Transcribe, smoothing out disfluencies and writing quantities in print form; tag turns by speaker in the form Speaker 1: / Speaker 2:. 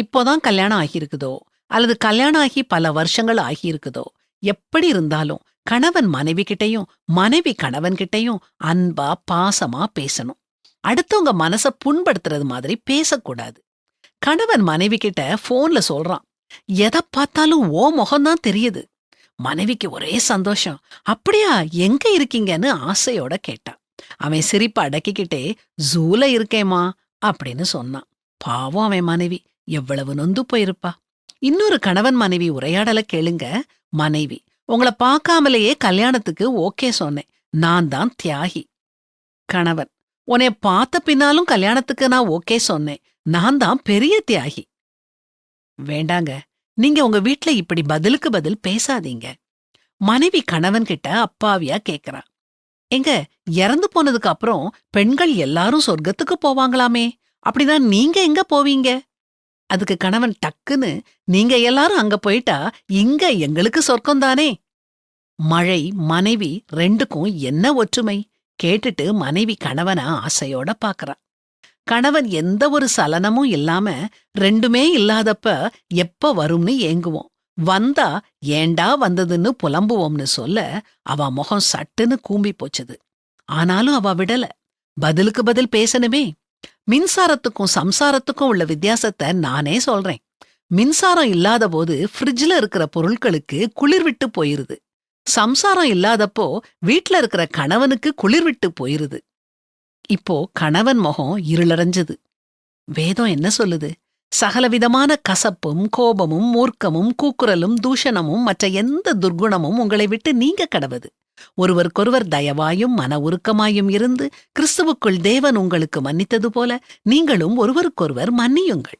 Speaker 1: இப்போதான் கல்யாணம் ஆகியிருக்குதோ, அல்லது கல்யாணம் ஆகி பல வருஷங்கள் ஆகியிருக்குதோ, எப்படி இருந்தாலும் கணவன் மனைவி கிட்டயும், மனைவி கணவன் கிட்டயும் அன்பா, பாசமா பேசணும். அடுத்தவங்க மனச புண்படுத்துறது மாதிரி பேசக்கூடாது. கணவன் மனைவி கிட்ட போன்ல சொல்றான், எதை பார்த்தாலும் ஓ முகம்தான் தெரியுது. மனைவிக்கு ஒரே சந்தோஷம். அப்படியா, எங்க இருக்கீங்கன்னு ஆசையோட கேட்டா. அவன் சிரிப்ப அடக்கிக்கிட்டே, ஜூல இருக்கேம்மா அப்படின்னு சொன்னான். பாவம் அவன் மனைவி எவ்வளவு நொந்து போயிருப்பா. இன்னொரு கணவன் மனைவி உரையாடல கேளுங்க. மனைவி, உங்கள பார்க்காமலேயே கல்யாணத்துக்கு ஓகே சொன்னேன். நான் தான் தியாகி. கணவன், உன்னை பார்த்த பின்னாலும் கல்யாணத்துக்கு நான் ஓகே சொன்னேன். நான் தான் பெரிய தியாகி. வேண்டாங்க, நீங்க உங்க வீட்ல இப்படி பதிலுக்கு பதில் பேசாதீங்க. மனைவி கணவன் கிட்ட அப்பாவியா கேக்குறா, எங்க இறந்து போனதுக்கு அப்புறம் பெண்கள் எல்லாரும் சொர்க்கத்துக்கு போவாங்களாமே, அப்படிதான் நீங்க எங்க போவீங்க? அதுக்கு கணவன் டக்குன்னு, நீங்க எல்லாரும் அங்க போயிட்டா இங்க எங்களுக்கு சொர்க்கம்தானே. மழை மனைவி ரெண்டுக்கும் என்ன ஒற்றுமை? கேட்டுட்டு மனைவி கணவன ஆசையோட பாக்குறா. கணவன் எந்த ஒரு சலனமும் இல்லாம, ரெண்டுமே இல்லாதப்ப எப்ப வரும்னு ஏங்குவோம். வந்தா ஏண்டா வந்ததுன்னு புலம்புவோம்னு சொல்ல அவ முகம் சட்டுன்னு கூம்பி போச்சுது. ஆனாலும் அவ விடல. பதிலுக்கு பதில் பேசணுமே. மின்சாரத்துக்கும் சம்சாரத்துக்கும் உள்ள வித்தியாசத்தை நானே சொல்றேன். மின்சாரம் இல்லாத போது ஃப்ரிட்ஜ்ல இருக்கிற பொருட்களுக்கு குளிர் விட்டு போயிருது. சம்சாரம் இல்லாதப்போ வீட்ல இருக்கிற கணவனுக்கு குளிர் விட்டு போயிருது. இப்போ கணவன் முகம் இருளடைஞ்சது. வேதம் என்ன சொல்லுது? சகலவிதமான கசப்பும் கோபமும் மூர்க்கமும் கூக்குரலும் தூஷணமும் மற்ற எந்த துர்குணமும் உங்களை விட்டு நீங்க கடவது. ஒருவருக்கொருவர் தயவாயும் மன உருக்கமாயும் இருந்து கிறிஸ்துவுக்குள் தேவன் உங்களுக்கு மன்னித்தது போல நீங்களும் ஒருவருக்கொருவர் மன்னியுங்கள்.